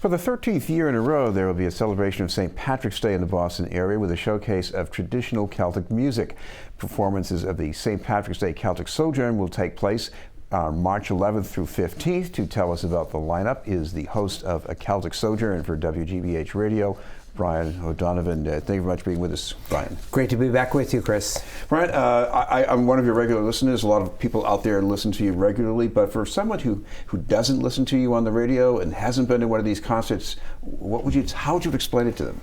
For the 13th year in a row, there will be a celebration of St. Patrick's Day in the Boston area with a showcase of traditional Celtic music. Performances of the St. Patrick's Day Celtic Sojourn will take place March 11th through 15th. To tell us about the lineup is the host of A Celtic Sojourn for WGBH Radio, Brian O'Donovan. Thank you very much for being with us, Brian. Great to be back with you, Chris. Brian, I'm one of your regular listeners. A lot of people out there listen to you regularly, but for someone who doesn't listen to you on the radio and hasn't been to one of these concerts, how would you explain it to them?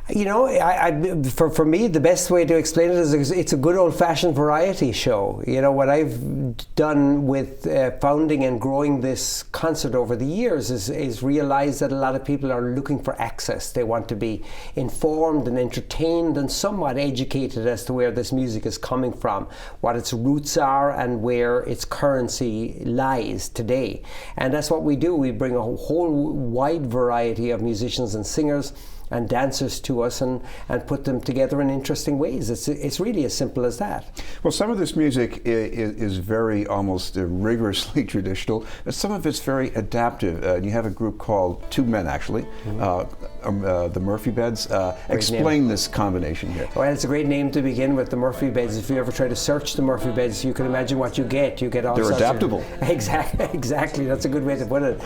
You know, for me, the best way to explain it is it's a good old-fashioned variety show. You know, what I've done with founding and growing this concert over the years is realize that a lot of people are looking for access. They want to be informed and entertained and somewhat educated as to where this music is coming from, what its roots are and where its currency lies today. And that's what we do. We bring a whole wide variety of musicians and singers and dancers to us and put them together in interesting ways. It's really as simple as that. Well, some of this music is very almost rigorously traditional, and some of it's very adaptive. You have a group called two men, actually, the Murphy Beds. Explain this combination here. Well, it's a great name to begin with, the Murphy Beds. If you ever try to search the Murphy Beds, you can imagine what you get. You get all They're sorts adaptable. Exactly. That's a good way to put it.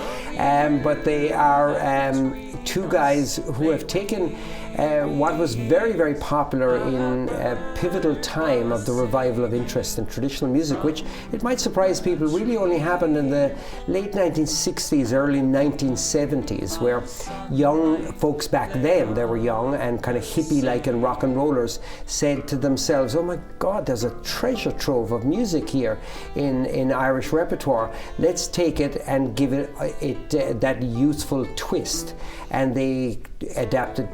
But they are two guys who have taken what was very, very popular in a pivotal time of the revival of interest in traditional music, which, it might surprise people, really only happened in the late 1960s, early 1970s, where young folks back then, they were young and kind of hippie-like and rock and rollers, said to themselves, oh my God, there's a treasure trove of music here in Irish repertoire. Let's take it and give it that youthful twist. And they adapted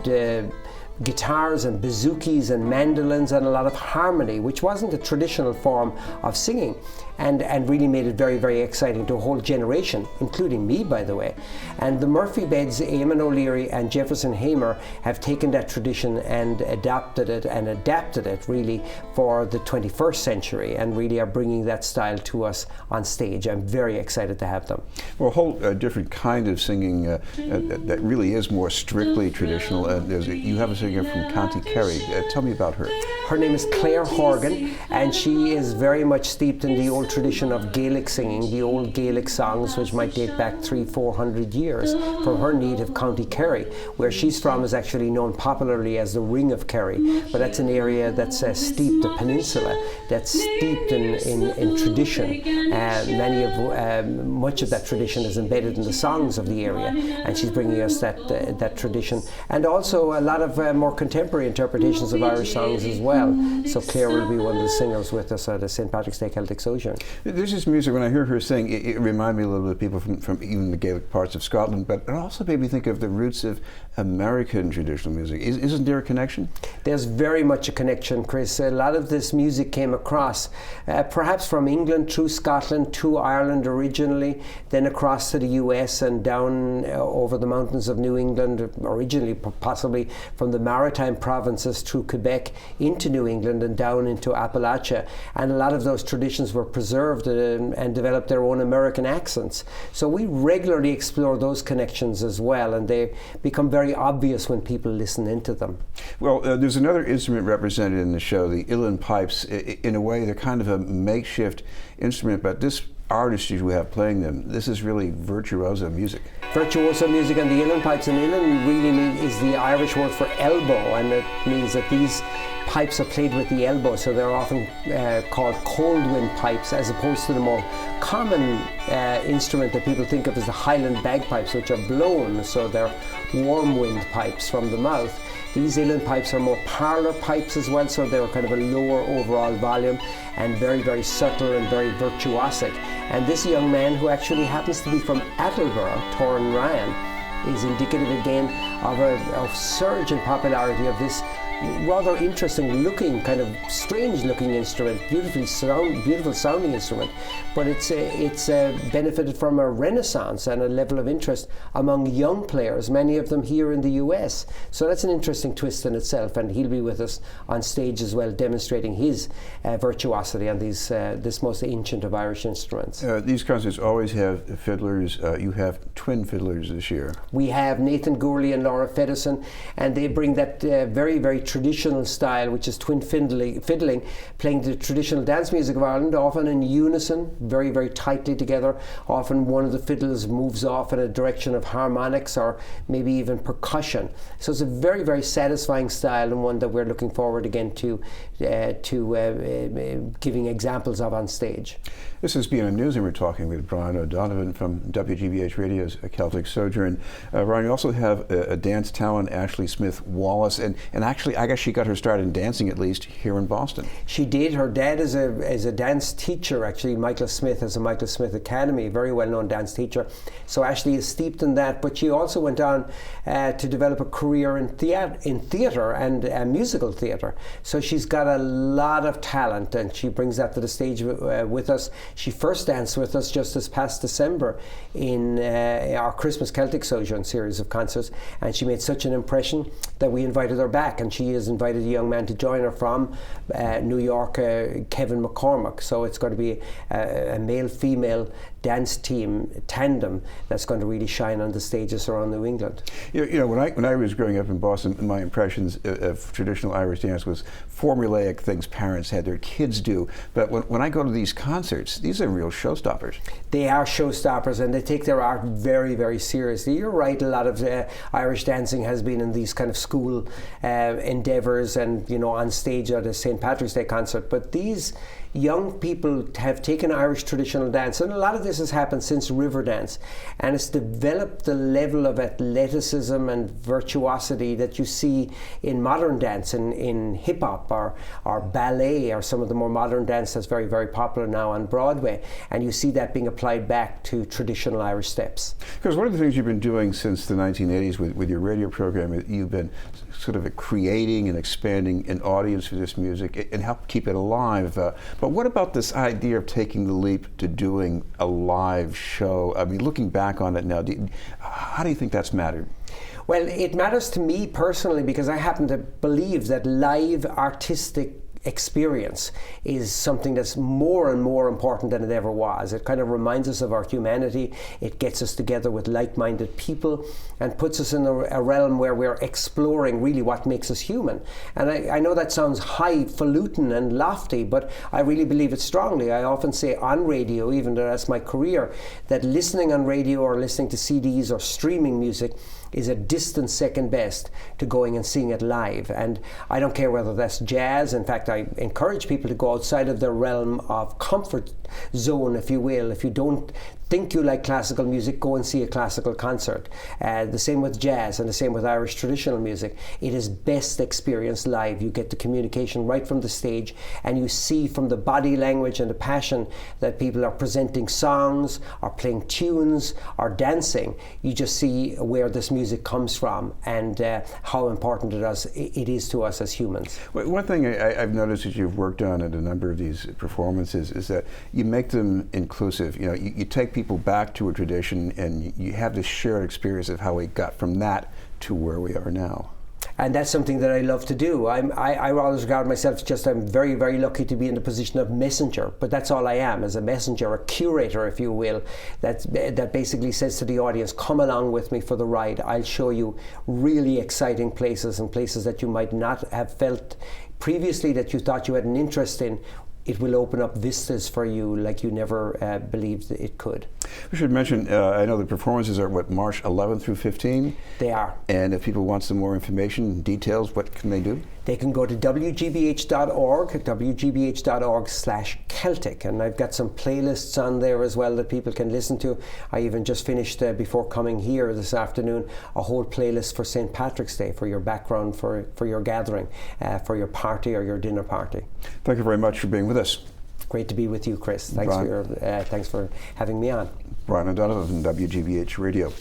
guitars and bouzouki and mandolins and a lot of harmony, which wasn't a traditional form of singing, and really made it very, very exciting to a whole generation, including me, by the way. And the Murphy Beds, Eamon O'Leary and Jefferson Hamer, have taken that tradition and adapted it really for the 21st century, and really are bringing that style to us on stage. I'm very excited to have them. Well, a whole different kind of singing that really is more strictly traditional. You have a singer from County Kerry. Tell me about her. Her name is Claire Horgan, and she is very much steeped in the old tradition of Gaelic singing, the old Gaelic songs, which might date back 300-400 years from her native County Kerry. Where she's from is actually known popularly as the Ring of Kerry, but that's an area that's steeped, a peninsula that's steeped in tradition. Much of that tradition is embedded in the songs of the area, and she's bringing us that tradition, and also a lot of more contemporary interpretations of Irish songs as well. So Claire will be one of the singers with us at the St. Patrick's Day Celtic Sojourn. This is music, when I hear her sing, it reminds me a little bit of people from even the Gaelic parts of Scotland, but it also made me think of the roots of American traditional music. Isn't there a connection? There's very much a connection, Chris. A lot of this music came across, perhaps from England through Scotland to Ireland originally, then across to the US and down over the mountains of New England, originally possibly from the maritime provinces through Quebec into New England and down into Appalachia. And a lot of those traditions were preserved and developed their own American accents. So we regularly explore those connections as well, and they become very obvious when people listen into them. Well, there's another instrument represented in the show, the uilleann pipes. In a way, they're kind of a makeshift instrument, but this artist you have playing them, this is really virtuoso music. Virtuoso music, and the uilleann pipes, and uilleann really is the Irish word for elbow, and it means that these pipes are played with the elbow, so they're often called cold wind pipes, as opposed to the more common instrument that people think of as the Highland bagpipes, which are blown, so they're warm wind pipes from the mouth. These uilleann pipes are more parlour pipes as well, so they're kind of a lower overall volume and very, very subtle and very virtuosic. And this young man, who actually happens to be from Attleborough, Toran Ryan, is indicative again of a surge in popularity of this rather interesting looking, kind of strange looking instrument, beautiful sounding instrument, but it's benefited from a renaissance and a level of interest among young players, many of them here in the US. So that's an interesting twist in itself, and he'll be with us on stage as well, demonstrating his virtuosity on this most ancient of Irish instruments. These concerts always have fiddlers. You have twin fiddlers this year. We have Nathan Gourley and Laura Fedderson, and they bring that very, very traditional style, which is twin fiddling, playing the traditional dance music of Ireland, often in unison, very, very tightly together. Often one of the fiddles moves off in a direction of harmonics or maybe even percussion. So it's a very, very satisfying style, and one that we're looking forward again to giving examples of on stage. This is BNN News, and we're talking with Brian O'Donovan from WGBH Radio's A Celtic Sojourn. Brian, you also have a dance talent, Ashley Smith Wallace, and actually, I guess she got her start in dancing, at least here in Boston. She did. Her dad is a dance teacher, actually. Michael Smith has a Michael Smith Academy, very well-known dance teacher. So Ashley is steeped in that, but she also went on to develop a career in theatre and musical theatre. So she's got a lot of talent, and she brings that to the stage with us. She first danced with us just this past December in our Christmas Celtic Sojourn series of concerts, and she made such an impression that we invited her back, and she has invited a young man to join her from New York, Kevin McCormack. So it's going to be a male-female dance team tandem that's going to really shine on the stages around New England. You know, when I was growing up in Boston, my impressions of traditional Irish dance was formulaic things parents had their kids do. But when I go to these concerts, these are real showstoppers. They are showstoppers, and they take their art very, very seriously. You're right, a lot of Irish dancing has been in these kind of school endeavours and, you know, on stage at a St. Patrick's Day concert. But these young people have taken Irish traditional dance, and a lot of this has happened since river dance, and it's developed the level of athleticism and virtuosity that you see in modern dance, in hip-hop or ballet, or some of the more modern dance that's very, very popular now on Broadway, and you see that being applied back to traditional Irish steps. Because one of the things you've been doing since the 1980s with your radio program, you've been sort of creating and expanding an audience for this music and help keep it alive. But what about this idea of taking the leap to doing a live show? I mean, looking back on it now, how do you think that's mattered? Well, it matters to me personally because I happen to believe that live artistic experience is something that's more and more important than it ever was. It kind of reminds us of our humanity. It gets us together with like-minded people and puts us in a realm where we're exploring really what makes us human. And I know that sounds highfalutin and lofty, but I really believe it strongly. I often say on radio, even though that's my career, that listening on radio or listening to CDs or streaming music is a distant second best to going and seeing it live. And I don't care whether that's jazz. In fact, I encourage people to go outside of their realm of comfort zone, if you will. If you don't think you like classical music, go and see a classical concert. The same with jazz and the same with Irish traditional music. It is best experienced live. You get the communication right from the stage, and you see from the body language and the passion that people are presenting songs or playing tunes or dancing. You just see where this music comes from and how important it is to us as humans. One thing I've noticed that you've worked on at a number of these performances is that you make them inclusive. You know, you take people back to a tradition and you have this shared experience of how we got from that to where we are now. And that's something that I love to do. I always regard myself I'm very, very lucky to be in the position of messenger, but that's all I am, as a messenger, a curator, if you will, that basically says to the audience, come along with me for the ride. I'll show you really exciting places and places that you might not have felt previously that you thought you had an interest in. It will open up vistas for you like you never believed it could. We should mention, I know the performances are March 11th through 15? They are. And if people want some more information, details, what can they do? They can go to WGBH.org, WGBH.org/Celtic, and I've got some playlists on there as well that people can listen to. I even just finished, before coming here this afternoon, a whole playlist for St. Patrick's Day, for your background, for your gathering, for your party or your dinner party. Thank you very much for being with us. Great to be with you, Chris. Thanks for having me on. Brian O'Donovan from WGBH Radio.